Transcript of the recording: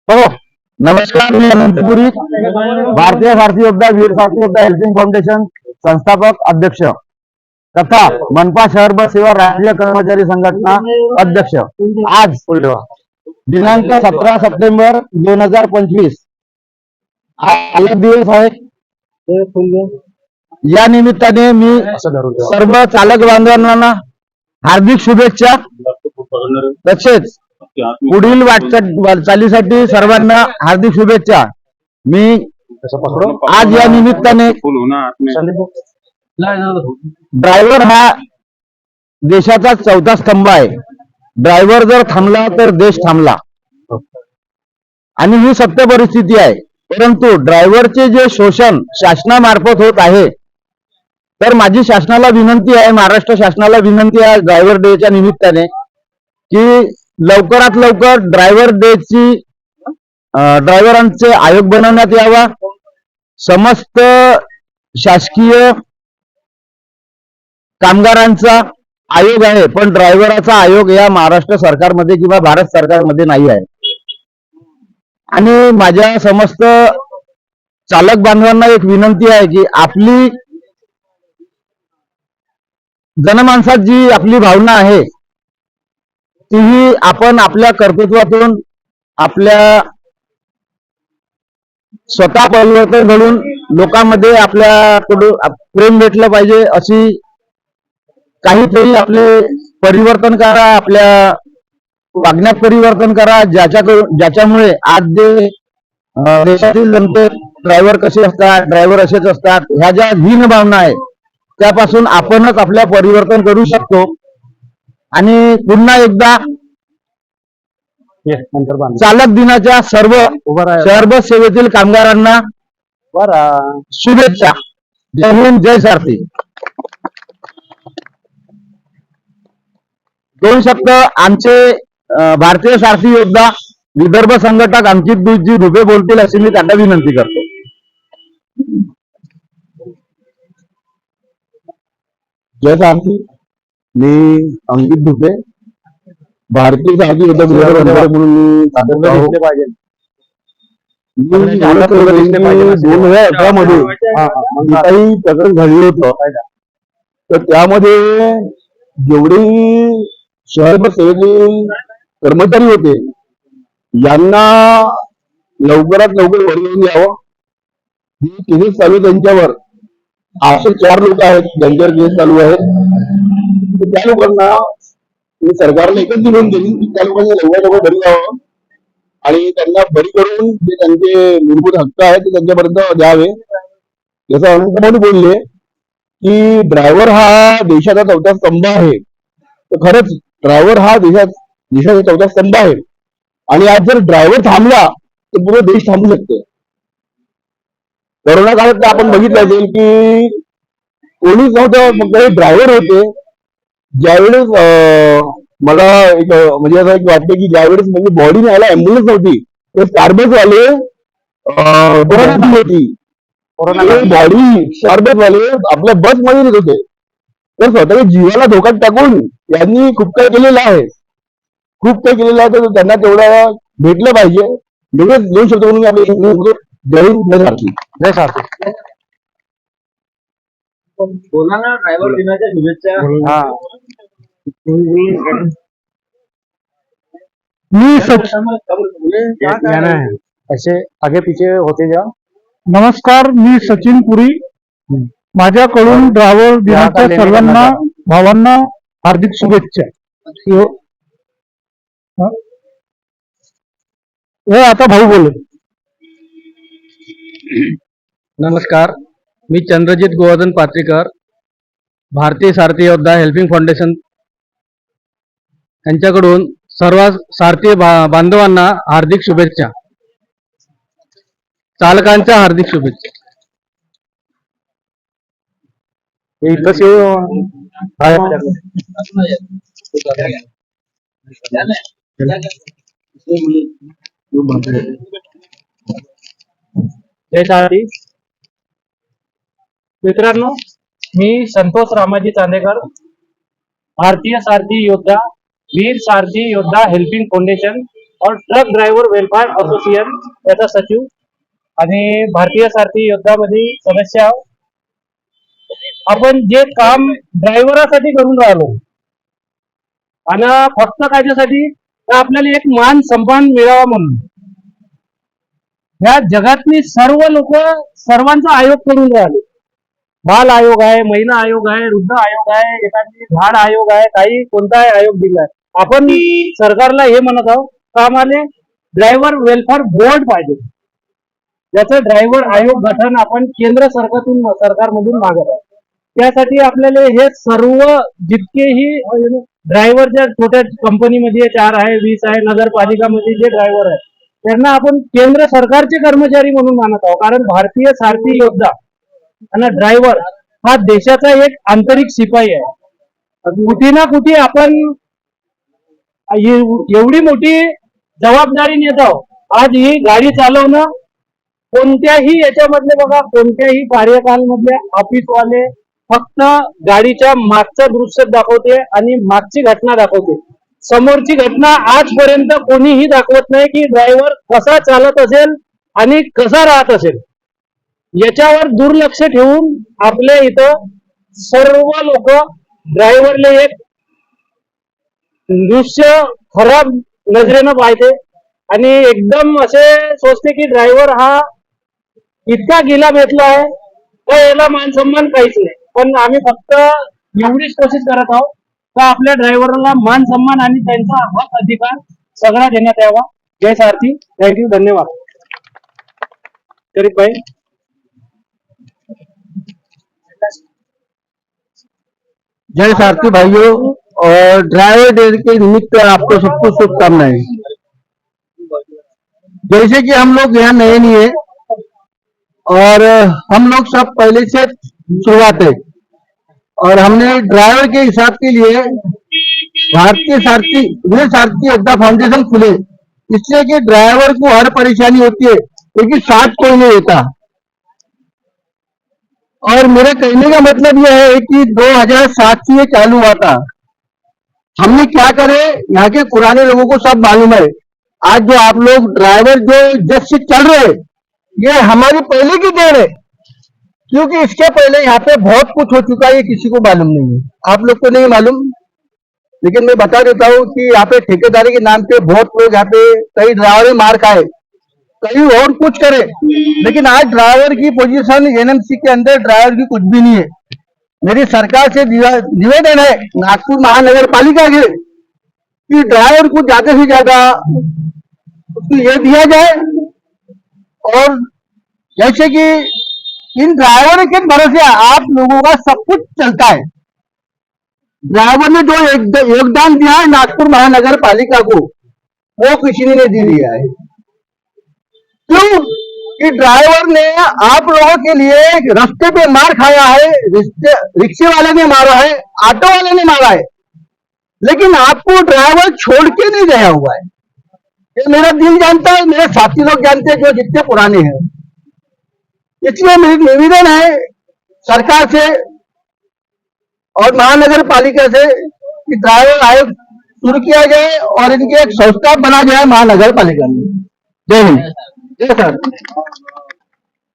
हो. नमस्कार, मी अनंतपुरी, भारतीय सारथी योद्धा वीर सारथी योद्धा हेल्पिंग फाउंडेशन संस्थापक अध्यक्ष तथा मनपा शहर बस सेवा राष्ट्रीय कर्मचारी संघटना अध्यक्ष। आज दिनांक 17 सप्टेंबर 2025 आज एक दिवस आहे। या निमित्ताने मी सर्व चालक बांधवांना हार्दिक शुभेच्छा, तसेच पुढील वाटचालीसाठी सर्वांना हार्दिक शुभेच्छा। मी आज या निमित्ताने ड्रायव्हर हा देशाचा चौथा स्तंभ आहे। ड्रायव्हर जर थांबला तर देश थांबला, आणि ही सत्य परिस्थिती आहे। परंतु ड्रायव्हरचे जे शोषण शासनामार्फत होत आहे, तर माझी शासनाला विनंती आहे, महाराष्ट्र शासनाला विनंती आहे ड्रायव्हर डेच्या निमित्ताने, की लवकरात लवकर ड्रायव्हरांचे आयोग बनवण्यात यावा। समस्त शासकीय कामगारांचा आयोग आहे, पण ड्रायव्हराचा आयोग या महाराष्ट्र सरकारमध्ये किंवा भारत सरकारमध्ये नाही आहे। आणि माझ्या समस्त चालक बांधवांना एक विनंती आहे की आपली जनमानसात जी आपली भावना आहे, तीही आपण आपल्या कर्तृत्वातून, आपल्या स्वतः परिवर्तन घडून लोकांमध्ये आपल्याकडून प्रेम भेटलं पाहिजे, अशी काहीतरी आपले परिवर्तन करा, आपल्या वागण्यात परिवर्तन करा, ज्याच्यामुळे आज जे देशातील जनते ड्रायव्हर कसे असतात, ड्रायव्हर असेच असतात, ह्या ज्या हीन भावना आहे, त्यापासून आपणच आपल्या परिवर्तन करू शकतो। आणि पुन्हा एकदा चालक दिनाच्या सर्व शहर बस सेवेतील कामगारांना शुभेच्छा। जय हिंद, जय सारथी। दोन शब्द आमचे भारतीय सारथी योद्धा विदर्भ संघटक अंकित जी दुबे बोलतील, अशी मी त्यांना विनंती करतो। जय सारथी, मी अंकित दुबे, भारतीय सारथी योद्धा म्हणून मी 2018 मध्ये काही प्रकरण घडलं होतं, तर त्यामध्ये जेवढी शहर बस सेवेतील कर्मचारी होते, यांना लवकरात लवकर वरवून यावं, ही केस चालू त्यांच्यावर। असे 4 लोक आहेत ज्यांच्यावर केस चालू आहेत, त्या लोकांना सरकारने एकच दिलून दिली की त्या लोकांना लवकर बरी जावं आणि त्यांना बरी करून जे त्यांचे मूलभूत हक्क आहेत ते त्यांच्यापर्यंत द्यावे। जसं अनंत बोलले की ड्रायव्हर हा देशाचा चौथा स्तंभ आहे, तर खरंच ड्रायव्हर हा देशाचा चौथा स्तंभ आहे। आणि आज जर ड्रायव्हर थांबला तर पूर्ण देश थांबू शकतो। कोरोना काळात आपण बघितलं असेल की कोणीच नव्हतं, फक्त ड्रायव्हर होते। ज्यावेळेस मला एक म्हणजे असं एक वाटतं की ज्यावेळेस म्हणजे बॉडी न्यायला अँब्युलन्स नव्हती, तर स्टारबस वाले होती, बॉडी स्टारबस वाले आपल्या बस मध्ये येत होते। तर स्वतःच्या जीवाला धोक्यात टाकून यांनी खूप काही केलेलं आहे, खूप काही केलेलं आहे। तर त्यांना तेवढं भेटलं पाहिजे। एवढेच 2 शब्द म्हणून आपले जय हिंद, जय सारथी। जय सारथी। बोला ड्रायव्हर दिनाच्या शुभेच्छा। ऐसे आगे पीछे होते जा। नमस्कार, मी सचिन पुरी, माझ्याकडून ड्रायव्हर दिनाच्या सर्वांना भावांना हार्दिक शुभेच्छा। आता भाऊ बोल। नमस्कार, मी चंद्रजित गोवर्धन पात्रीकर, भारतीय सारथी योद्धा हेल्पिंग फाउंडेशन यांच्याकडून सर्व सारथी बांधवांना हार्दिक शुभेच्छा, चालकांच्या हार्दिक शुभेच्छा। जय सारथी मित्रांनो, मी संतोष रामाजी चांदेकर, भारतीय सारथी योद्धा वीर सारथी योद्धा हेल्पिंग फाउंडेशन और ट्रक ड्रायव्हर वेलफेअर असोसिएशन याचा सचिव आणि भारतीय सारथी योद्धामध्ये सदस्य आहोत. आपण जे काम ड्रायव्हरासाठी करून राहिलो आणि फक्त कायच्यासाठी तर आपल्याला एक मान सन्मान मिळावा म्हणून या जगातली सर्व लोक सर्वांचा आयोग करून राहिले. बाल आयोग आहे, महिला आयोग आहे, वृद्ध आयोग आहे, एखादी झाड आयोग आहे, काही कोणताही आयोग दिलाय. आपण सरकारला हे म्हणत आहोत का आम्हाला ड्रायव्हर वेलफेअर बोर्ड पाहिजे. त्याचं ड्रायव्हर आयोग गठन आपण केंद्र सरकारमधून मागत आहोत. त्यासाठी आपल्याला हे सर्व जितकेही ड्रायव्हर ज्या छोट्या कंपनीमध्ये 4 आहे, 20 आहे, नगरपालिकामध्ये जे ड्रायव्हर आहे त्यांना आपण केंद्र सरकारचे कर्मचारी म्हणून मानत आहोत. कारण भारतीय सारथी योद्धा आणि ड्रायव्हर हा देशाचा एक आंतरिक शिपाई आहे. कुठे ना कुठे आपण एवढी मोठी जबाबदारी नेत आहोत. आज ही गाडी चालवणं कोणत्याही याच्यामधले बघा, कोणत्याही कार्यकालमधले ऑफिसवाले फक्त गाडीच्या मागचं दृश्य दाखवते आणि मागची घटना दाखवते. समोरची घटना आजपर्यंत कोणीही दाखवत नाही की ड्रायव्हर कसा चालत असेल आणि कसा राहत असेल. याच्यावर दुर्लक्ष ठेवून आपल्या इथं सर्व लोक ड्रायव्हरले एक दृश्य खराब नजरेनं पाहते आणि एकदम असे सोचते की ड्रायव्हर हा इतका गिला भेटला आहे तर याला मान सन्मान काहीच नाही. पण आम्ही फक्त एवढीच कोशिश करत आहोत का आपल्या ड्रायव्हरला मान सन्मान आणि त्यांचा हक अधिकार सगळा देण्यात यावा. जय सारथी. थँक्यू. धन्यवाद. शरीफ भाई. जय सारथी भाइयों और ड्राइवर डे के निमित्त आपको सबको शुभकामनाएं. जैसे कि हम लोग यहाँ नए नहीं है और हम लोग सब पहले से शुरुआत है और हमने ड्राइवर के हिसाब के लिए भारतीय सारथी वीर सारथी योद्धा फाउंडेशन खुले, इसलिए कि ड्राइवर को हर परेशानी होती है क्योंकि साथ कोई नहीं रहता. और मेरे कहने का मतलब यह है कि 2007 से ये चालू हुआ था. हमने क्या करे, यहाँ के पुराने लोगों को सब मालूम है. आज जो आप लोग ड्राइवर जो जज से चल रहे हैं ये हमारी पहले की देन है, क्योंकि इसके पहले यहाँ पे बहुत कुछ हो चुका है, ये किसी को मालूम नहीं है. आप लोग को नहीं मालूम, लेकिन मैं बता देता हूँ कि यहाँ पे ठेकेदारी के नाम पे बहुत लोग यहाँ पे कई ड्राइवर मार खाए, कई और कुछ करे, लेकिन आज ड्राइवर की पोजीशन एनएमसी के अंदर ड्राइवर की कुछ भी नहीं है. मेरी सरकार से निवेदन है नागपुर महानगर पालिका के कि ड्राइवर को ज्यादा से ज्यादा उसको ये दिया जाए. और जैसे कि इन ड्राइवर के भरोसे आप लोगों का सब कुछ चलता है. ड्राइवर ने जो योगदान दिया है नागपुर महानगर पालिका को वो किसी ने नहीं दिया है. क्यों कि ड्राइवर ने आप लोगों के लिए रास्ते पे मार खाया है, रिक्शे वाले ने मारा है, ऑटो वाले ने मारा है, लेकिन आपको ड्राइवर छोड़ के नहीं गया हुआ है. ये मेरा दिल जानता है, मेरे साथी लोग जानते हैं जो जितने पुराने हैं. इसलिए मेरी निवेदन है सरकार से और महानगर पालिका से कि ड्राइवर आयोग शुरू किया जाए और इनके एक संस्था बना जाए महानगर पालिका में. जय हिंद. जय सर.